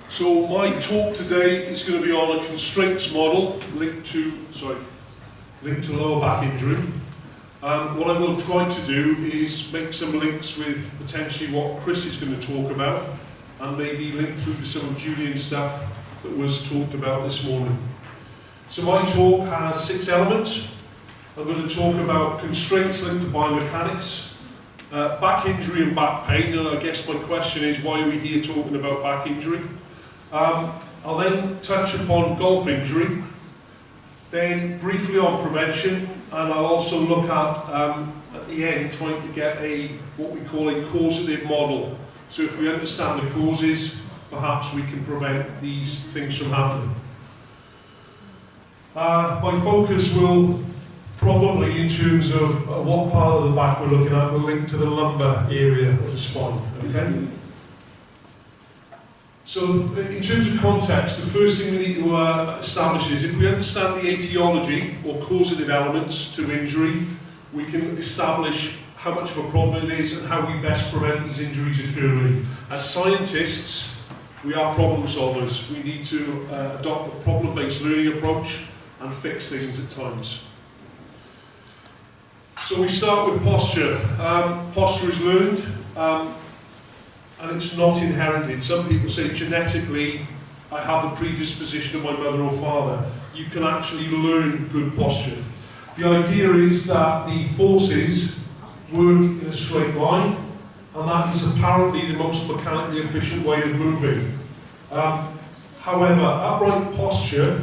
So my talk today is going to be on a constraints model linked to lower back injury. What I will try to do is make some links with potentially what Chris is going to talk about, and maybe link through to some of Julian's stuff that was talked about this morning. So my talk has 6 elements. I'm going to talk about constraints linked to biomechanics, back injury and back pain, and I guess my question is, why are we here talking about back injury? I'll then touch upon golf injury, then briefly on prevention, and I'll also look at the end, trying to get what we call a causative model. So if we understand the causes, perhaps we can prevent these things from happening. My focus will probably, in terms of what part of the back we're looking at, will link to the lumbar area of the spine. Okay? So in terms of context, the first thing we need to establish is, if we understand the etiology or causative elements to injury, we can establish how much of a problem it is and how we best prevent these injuries occurring. As scientists, we are problem solvers. We need to adopt a problem-based learning approach and fix things at times. So we start with posture. Posture is learned. And it's not inherited. Some people say genetically, I have the predisposition of my mother or father. You can actually learn good posture. The idea is that the forces work in a straight line, and that is apparently the most mechanically efficient way of moving. However, upright posture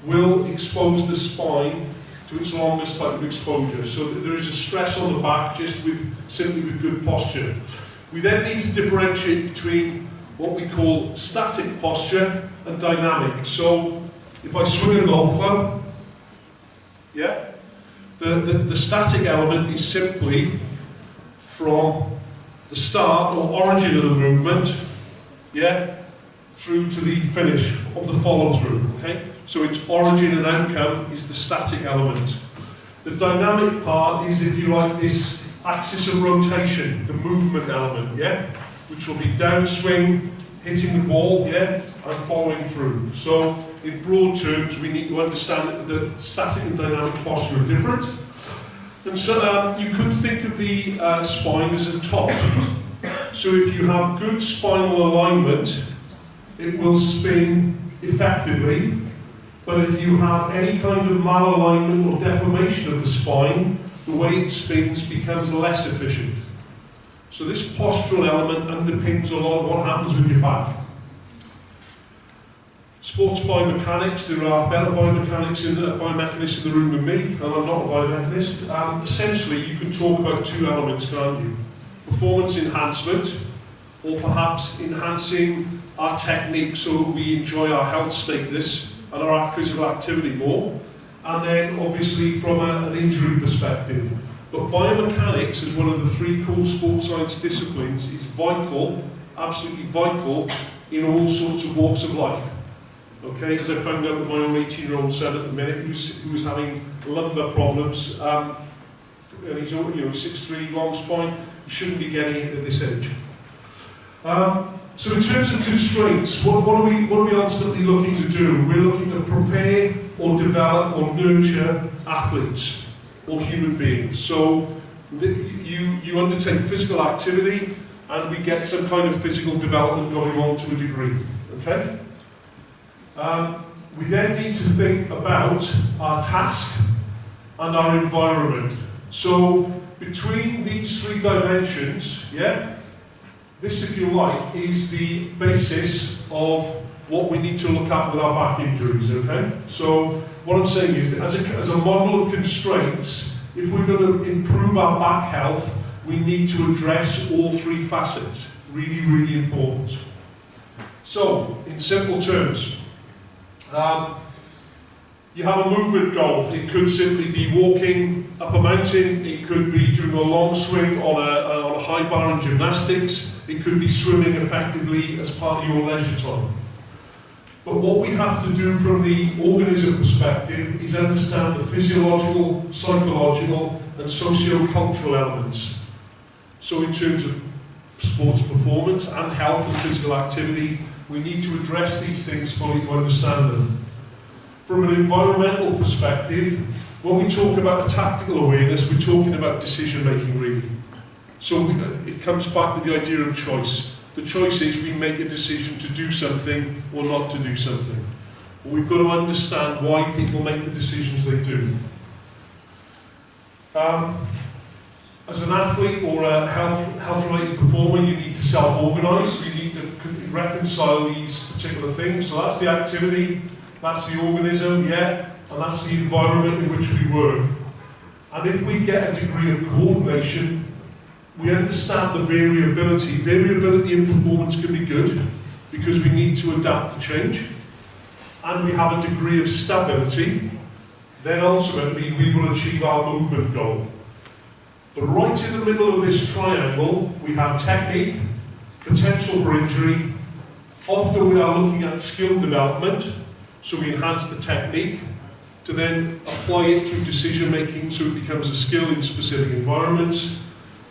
will expose the spine to its longest type of exposure. So there is a stress on the back just simply with good posture. We then need to differentiate between what we call static posture and dynamic. So if I swing a golf club, the static element is simply from the start or origin of the movement, through to the finish of the follow-through. Okay? So its origin and outcome is the static element. The dynamic part is, if you like, this axis of rotation, the movement element, which will be downswing, hitting the ball, and following through. So in broad terms, we need to understand that the static and dynamic posture are different. And so you could think of the spine as a top. So if you have good spinal alignment, it will spin effectively. But if you have any kind of malalignment or deformation of the spine, the way it spins becomes less efficient. So this postural element underpins a lot of what happens with your back. Sports biomechanics, there are better biomechanics biomechanists in the room than me, and I'm not a biomechanist. Essentially, you can talk about 2 elements, can't you? Performance enhancement, or perhaps enhancing our technique so that we enjoy our health status and our physical activity more. And then obviously from an injury perspective. But biomechanics, as one of the 3 core sports science disciplines, is vital, absolutely vital, in all sorts of walks of life. Okay, as I found out with my own 18-year-old son at the minute, who was having lumbar problems, and he's 6'3", long spine, he shouldn't be getting it at this age. So in terms of constraints, what are we ultimately looking to do? We're looking to prepare or develop or nurture athletes or human beings. So you undertake physical activity and we get some kind of physical development going on to a degree. Okay? We then need to think about our task and our environment. So between these 3 dimensions, this, if you like, is the basis of what we need to look at with our back injuries, okay? So what I'm saying is that as a model of constraints, if we're going to improve our back health, we need to address all 3 facets. Really, really important. So, in simple terms, you have a movement goal. It could simply be walking up a mountain, it could be doing a long swing on a high bar in gymnastics, it could be swimming effectively as part of your leisure time. But what we have to do from the organism perspective is understand the physiological, psychological and socio-cultural elements. So in terms of sports performance and health and physical activity, we need to address these things fully to understand them. From an environmental perspective, when we talk about a tactical awareness, we're talking about decision making really. So it comes back with the idea of choice. The choice is we make a decision to do something or not to do something. But we've got to understand why people make the decisions they do. As an athlete or a health-related performer, you need to self-organise. You need to reconcile these particular things. So that's the activity, that's the organism, yeah, and that's the environment in which we work. And if we get a degree of coordination, we understand the variability. Variability in performance can be good because we need to adapt to change. And we have a degree of stability, then ultimately we will achieve our movement goal. But right in the middle of this triangle, we have technique, potential for injury. Often we are looking at skill development, so we enhance the technique to then apply it through decision making so it becomes a skill in specific environments.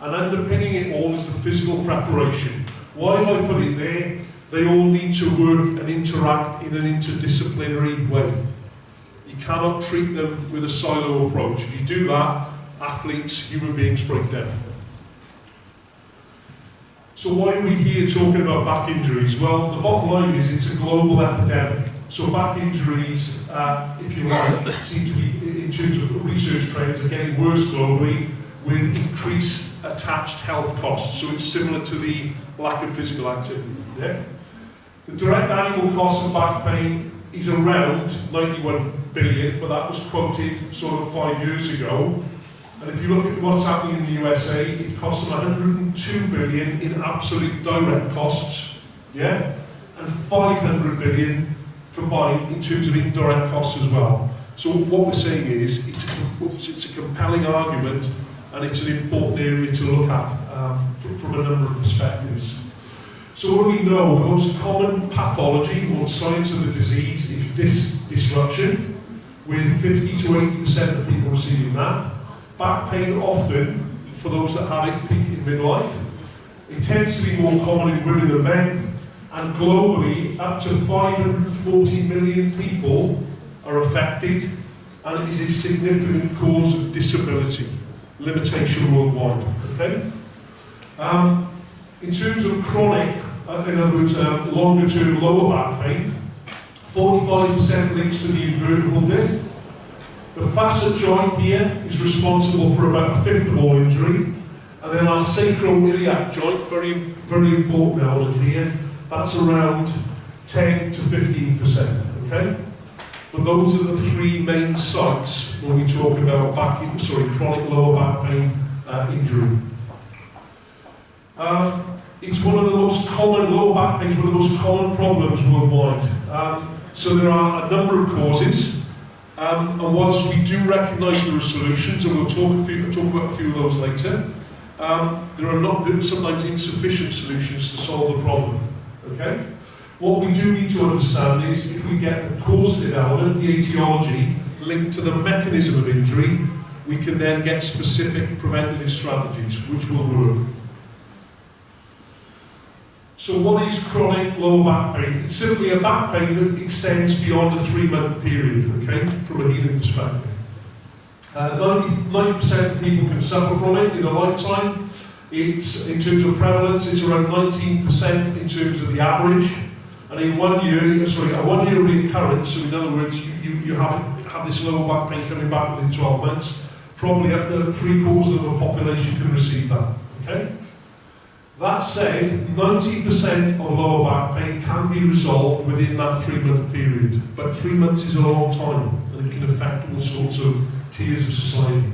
And underpinning it all is the physical preparation. Why have I put it there? They all need to work and interact in an interdisciplinary way. You cannot treat them with a silo approach. If you do that, athletes, human beings break down. So why are we here talking about back injuries? Well, the bottom line is it's a global epidemic. So back injuries, if you like, seem to be, in terms of research trends, are getting worse globally with increased attached health costs. So it's similar to the lack of physical activity. Yeah? The direct annual cost of back pain is around 91 billion, but that was quoted sort of 5 years ago. And if you look at what's happening in the USA, it costs them 102 billion in absolute direct costs, yeah, and 500 billion combined in terms of indirect costs as well. So what we're saying is it's a compelling argument, and it's an important area to look at from a number of perspectives. So what do we know? The most common pathology or science of the disease is disruption, with 50 to 80% of people receiving that. Back pain often, for those that have it, peak in midlife. It tends to be more common in women than men, and globally, up to 540 million people are affected, and it is a significant cause of disability, limitation worldwide. Okay? In terms of chronic, in other words, longer-term lower back pain, 45% links to the invertebral disc. The facet joint here is responsible for about a fifth of all injury, and then our sacroiliac joint, very, very important element here, that's around 10 to 15%. Okay, but those are the three main sites when we talk about chronic lower back pain injury. It's one of the most common lower back pain, is one of the most common problems worldwide. So there are a number of causes. And whilst we do recognise there are solutions, and we'll talk about a few of those later, there are sometimes insufficient solutions to solve the problem. Okay? What we do need to understand is if we get a causative element, the etiology, linked to the mechanism of injury, we can then get specific preventative strategies which will work. So what is chronic lower back pain? It's simply a back pain that extends beyond a 3-month period, okay, from a healing perspective. 90% of people can suffer from it in a lifetime. It's, in terms of prevalence, it's around 19% in terms of the average. And in a 1 year recurrence, so in other words, you have this lower back pain coming back within 12 months, probably up to 3/4 of the population can receive that, okay? That said, 90% of lower back pain can be resolved within that 3-month period, but 3 months is a long time, and it can affect all sorts of tiers of society.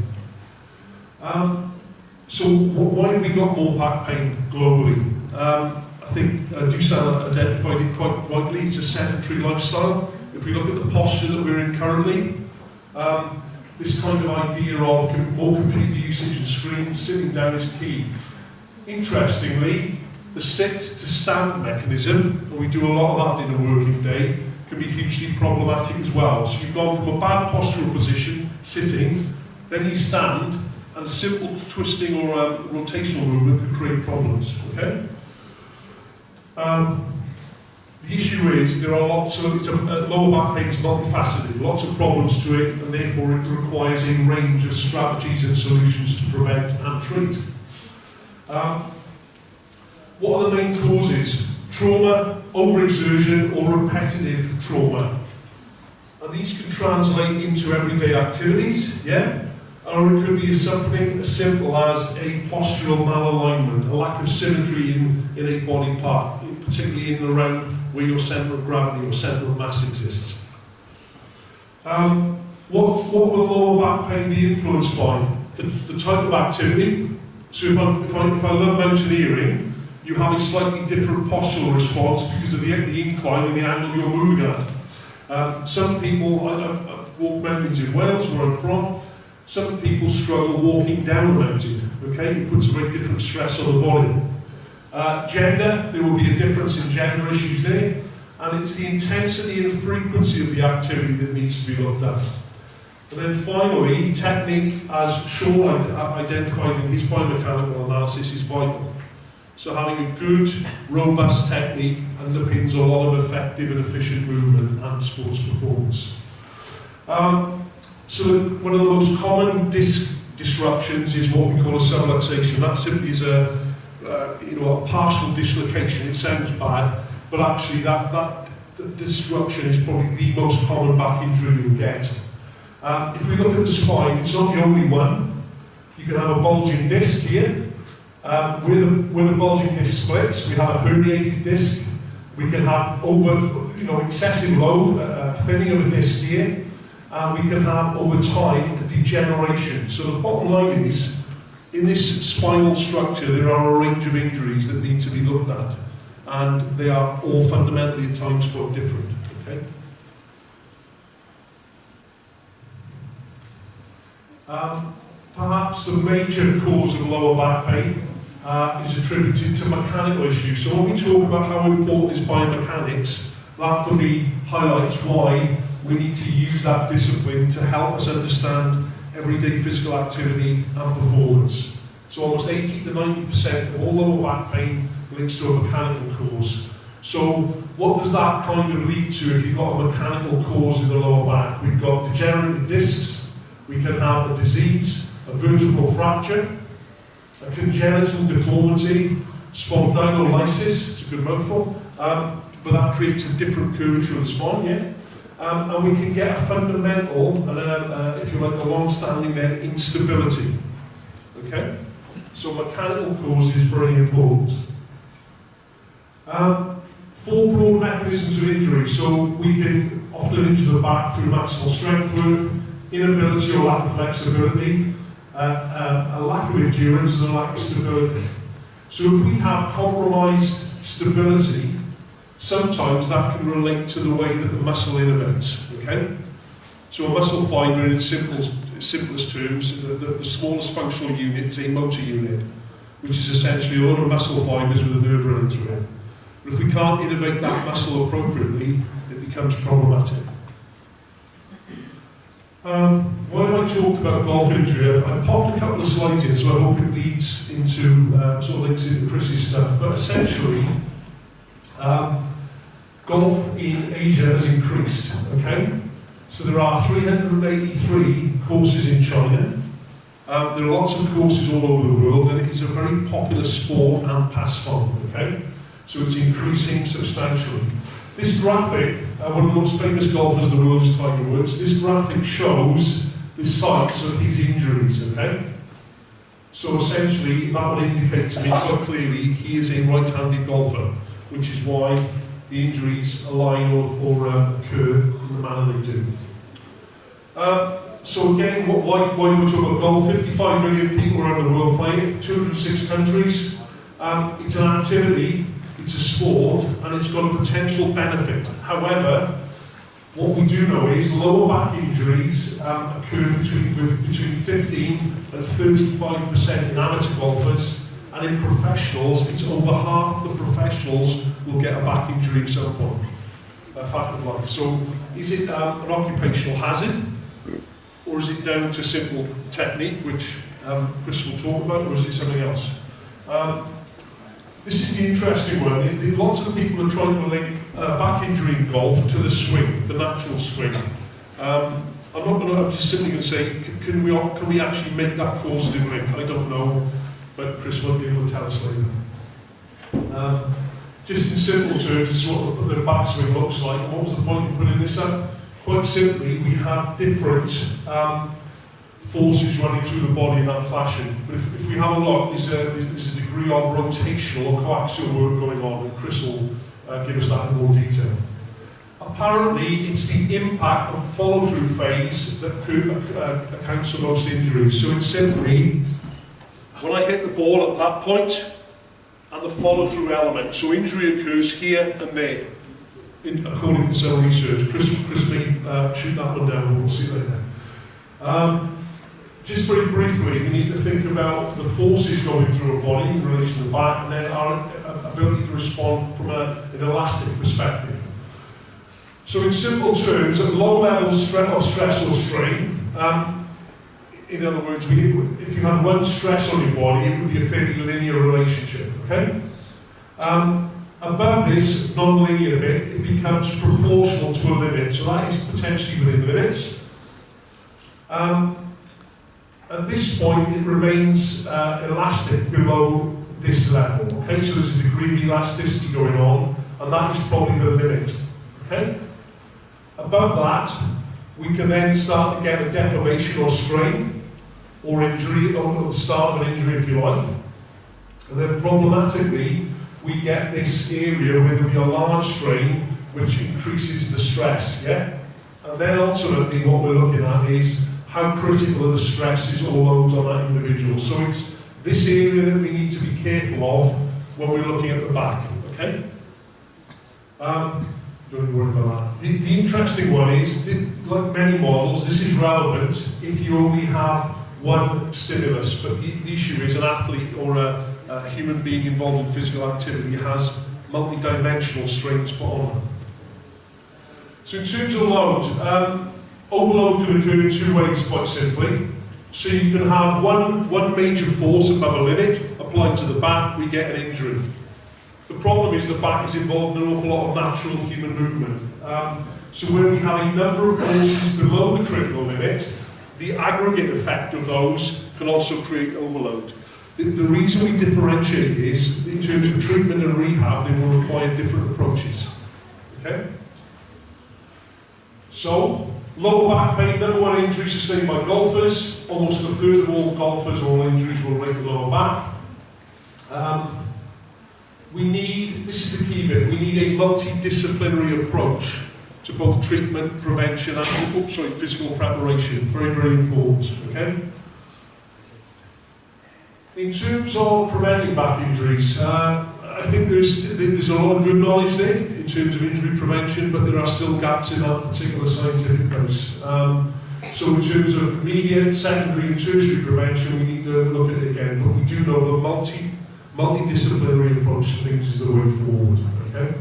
So why have we got more back pain globally? I think Dusan identified it quite rightly. It's a sedentary lifestyle. If we look at the posture that we're in currently, this kind of idea of more complete usage of screens, sitting down is key. Interestingly, the sit-to-stand mechanism, and we do a lot of that in a working day, can be hugely problematic as well. So you've gone from a bad postural position, sitting, then you stand, and a simple twisting or a rotational movement could create problems. Okay? The issue is there are lots of, lower back pain is multifaceted, lots of problems to it, and therefore it requires a range of strategies and solutions to prevent and treat. What are the main causes? Trauma, overexertion, or repetitive trauma. And these can translate into everyday activities, yeah? Or it could be something as simple as a postural malalignment, a lack of symmetry in a body part, particularly in and around where your centre of gravity or centre of mass exists. What will lower back pain be influenced by? The type of activity. So if I love mountaineering, you have a slightly different postural response because of the incline and the angle you're moving at. Some people, I've walked mountains in Wales, where I'm from, some people struggle walking down a mountain, okay? It puts a very different stress on the body. Gender, there will be a difference in gender issues there, and it's the intensity and frequency of the activity that needs to be looked at. And then finally, technique, as Sean identified in his biomechanical analysis, is vital. So having a good, robust technique underpins a lot of effective and efficient movement and sports performance. So one of the most common disc disruptions is what we call a subluxation. That simply is a partial dislocation. It sounds bad, but actually that disruption is probably the most common back injury you'll get. If we look at the spine, it's not the only one. You can have a bulging disc here. Where the bulging disc splits, we have a herniated disc. We can have excessive load, thinning of a disc here, and we can have over time a degeneration. So the bottom line is, in this spinal structure, there are a range of injuries that need to be looked at, and they are all fundamentally at times quite different. Okay. Perhaps the major cause of lower back pain is attributed to mechanical issues. So when we talk about how important is biomechanics, that for me highlights why we need to use that discipline to help us understand everyday physical activity and performance. So almost 80 to 90% of all lower back pain links to a mechanical cause. So what does that kind of lead to if you've got a mechanical cause in the lower back? We've got degenerative discs, we can have a disease, a vertebral fracture, a congenital deformity, spondylolysis, it's a good mouthful, but that creates a different curvature of the spine, yeah? And we can get a fundamental, if you like, a long-standing then instability. Okay? So mechanical cause is very important. 4 broad mechanisms of injury. So we can often injure the back through maximal strength work, inability or lack of flexibility, a lack of endurance and a lack of stability. So if we have compromised stability, sometimes that can relate to the way that the muscle innervates, okay? So a muscle fibre in its simplest terms, the smallest functional unit is a motor unit, which is essentially a lot of muscle fibres with a nerve running through it. But if we can't innervate that muscle appropriately, it becomes problematic. Why have I talked about golf injury? I popped a couple of slides in, so I hope it leads into, sort of links into Chris's stuff, but essentially, golf in Asia has increased, okay? So there are 383 courses in China. There are lots of courses all over the world, and it is a very popular sport and pastime, okay? So it's increasing substantially. This graphic, one of the most famous golfers in the world is Tiger Woods. This graphic shows the sites of his injuries, okay? So essentially, that would indicate to me quite clearly he is a right-handed golfer, which is why the injuries align or occur in the manner they do. So again, why do we talk about golf? 55 million people around the world playing it, 206 countries. It's an activity, it's a sport, and it's got a potential benefit. However, what we do know is lower back injuries occur between 15 and 35% in amateur golfers, and in professionals, it's over half the professionals will get a back injury at some point, a fact of life. So is it an occupational hazard, or is it down to simple technique, which Chris will talk about, or is it something else? This is the interesting one. Lots of people are trying to link back injury in golf to the swing, the natural swing. I'm just simply going to say, can we actually make that causative link? I don't know, but Chris won't be able to tell us later. Just in simple terms, this is what the backswing looks like. And what was the point in putting this up? Quite simply, we have different forces running through the body in that fashion. But if we have a look, there's a degree of rotational or coaxial work going on, and Chris will give us that in more detail. Apparently, it's the impact of follow-through phase that accounts for most injuries. So it's simply, when I hit the ball at that point, and the follow-through element. So injury occurs here and there, according to some research. Chris may shoot that one down, we'll see later. Just very briefly, we need to think about the forces going through a body in relation to the back, and then our ability to respond from an elastic perspective. So in simple terms, at low levels of stress or strain, in other words, if you had one stress on your body, it would be a fairly linear relationship, okay? Above this non-linear bit, it becomes proportional to a limit, so that is potentially within limits. At this point, it remains elastic below this level, okay? So there's a degree of elasticity going on, and that is probably the limit, okay? Above that, we can then start to get a deformation or strain, or injury, or the start of an injury if you like. And then problematically, we get this area where there'll be a large strain which increases the stress, yeah? And then ultimately what we're looking at is how critical are the stresses or loads on that individual. So it's this area that we need to be careful of when we're looking at the back, okay? Don't worry about that. The interesting one is, like many models, this is relevant if you only have one stimulus, but the issue is an athlete or a human being involved in physical activity has multi-dimensional strains put on them. So in terms of load, overload can occur in two ways quite simply. So you can have one major force above a limit applied to the back, we get an injury. The problem is the back is involved in an awful lot of natural human movement. So where we have a number of forces below the critical limit, the aggregate effect of those can also create overload. The reason we differentiate is, in terms of treatment and rehab, they will require different approaches. Okay? So, lower back pain, number one injury sustained by golfers. Almost a third of all golfers or all injuries will rate the lower back. This is the key bit, we need a multidisciplinary approach to both treatment, prevention, and physical preparation. Very, very important, okay? In terms of preventing back injuries, I think there's a lot of good knowledge there in terms of injury prevention, but there are still gaps in that particular scientific base. So in terms of immediate, secondary and tertiary prevention, we need to look at it again, but we do know the multidisciplinary approach to things is the way forward, okay?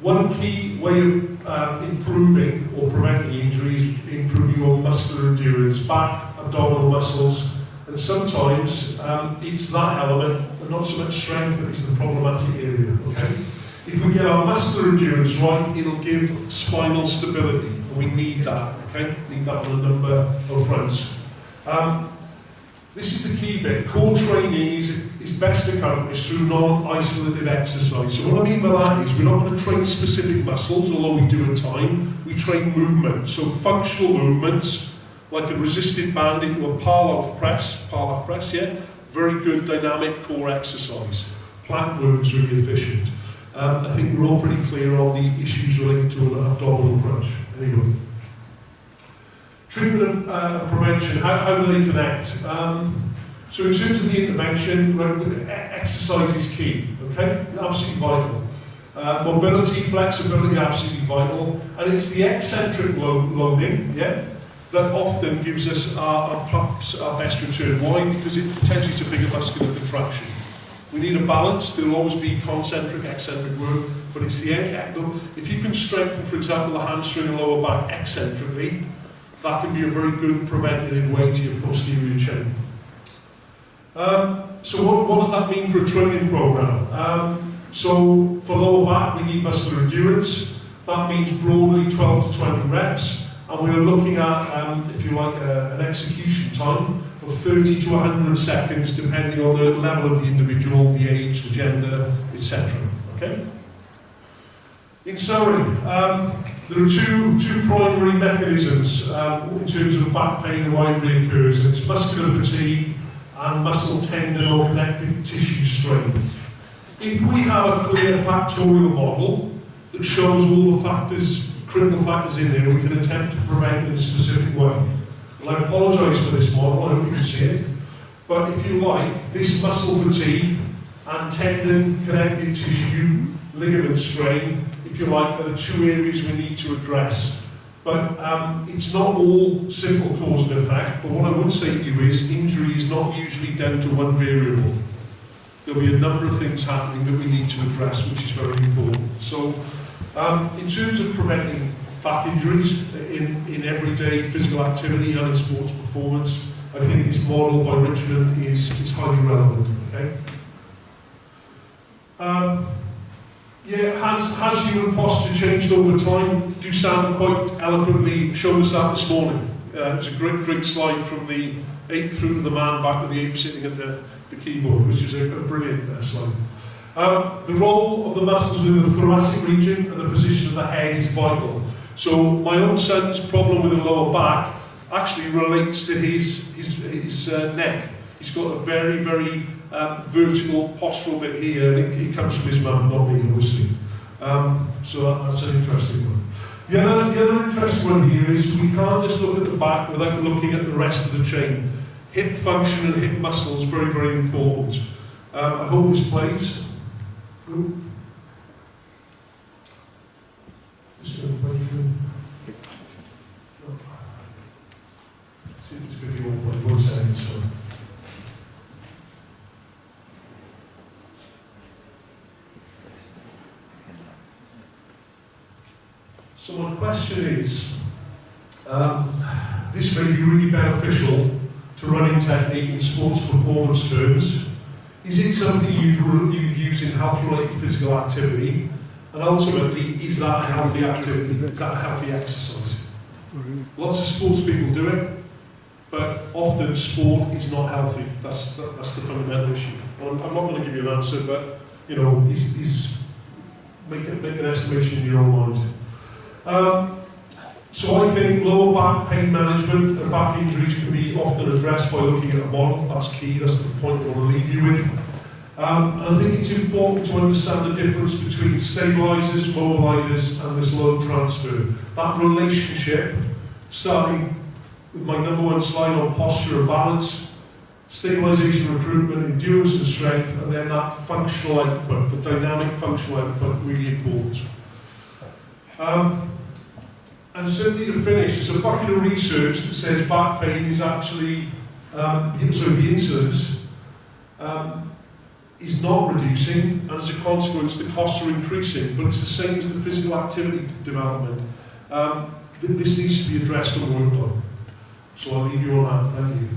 One key way of improving or preventing injuries is improving your muscular endurance, back, abdominal muscles, and sometimes it's that element, and not so much strength, that is the problematic area, okay? If we get our muscular endurance right, it'll give spinal stability, and we need that, okay? Need that on a number of fronts. This is the key bit. Core training is best accomplished through non-isolated exercise. So what I mean by that is we're not going to train specific muscles, although we do at times. We train movement. So functional movements, like a resisted band into a Parloff press, yeah? Very good dynamic core exercise. Plank work's really efficient. I think we're all pretty clear on the issues related to an abdominal crunch. Anyway. Treatment and prevention, how do they connect? So in terms of the intervention, exercise is key, okay? Absolutely vital. Mobility, flexibility, absolutely vital. And it's the eccentric loading, yeah, that often gives us perhaps our best return. Why? Because it potentially is a bigger muscular contraction. We need a balance. There will always be concentric, eccentric work, but it's the if you can strengthen, for example, the hamstring and lower back eccentrically, that can be a very good preventative way to your posterior chain. So what does that mean for a training program? So for lower back, we need muscular endurance. That means broadly 12 to 20 reps. And we're looking at, if you like, an execution time of 30 to 100 seconds, depending on the level of the individual, the age, the gender, etc. Okay? In summary, there are two primary mechanisms in terms of back pain and why it reoccurs. It's muscular fatigue and muscle tendon or connective tissue strain. If we have a clear factorial model that shows all the factors, critical factors in there, we can attempt to prevent it in a specific way. Well, I apologise for this model, I hope you can see it. But if you like, this muscle fatigue and tendon, connective tissue, ligament strain, if you like, are the two areas we need to address. But it's not all simple cause and effect, but what I would say to you is injury is not usually down to one variable. There'll be a number of things happening that we need to address, which is very important. So, in terms of preventing back injuries in everyday physical activity and in sports performance, I think this model by Richmond is highly relevant. Okay? Has human posture changed over time? Do Sam quite eloquently showed us that this morning. It was a great slide from the ape through to the man back to the ape sitting at the keyboard, which is a brilliant slide. The role of the muscles within the thoracic region and the position of the head is vital. So my own son's problem with the lower back actually relates to his neck. He's got a very vertical postural bit here, and it comes from his mum, not me, obviously. So that's an interesting one. The other interesting one here is we can't just look at the back without looking at the rest of the chain. Hip function and hip muscles very important. I hope this plays. Just going to play through. See if this video will play. 1 second, sorry. So my question is, this may be really beneficial to running technique in sports performance terms. Is it something you use in health-related physical activity? And ultimately, is that a healthy activity? Is that a healthy exercise? Lots of sports people do it, but often sport is not healthy. That's the fundamental issue. I'm not going to give you an answer, but you know, make an estimation in your own mind. So I think lower back pain management and back injuries can be often addressed by looking at a model. That's key. That's the point I want to leave you with. I think it's important to understand the difference between stabilisers, mobilisers and this load transfer. That relationship, starting with my #1 slide on posture and balance, stabilisation, recruitment, endurance and strength, and then that functional output, the dynamic functional output, really important. And certainly to finish, there's a bucket of research that says back pain is actually, the incidence is not reducing, and as a consequence the costs are increasing, but it's the same as the physical activity development. This needs to be addressed and worked on. So I'll leave you on that. Thank you.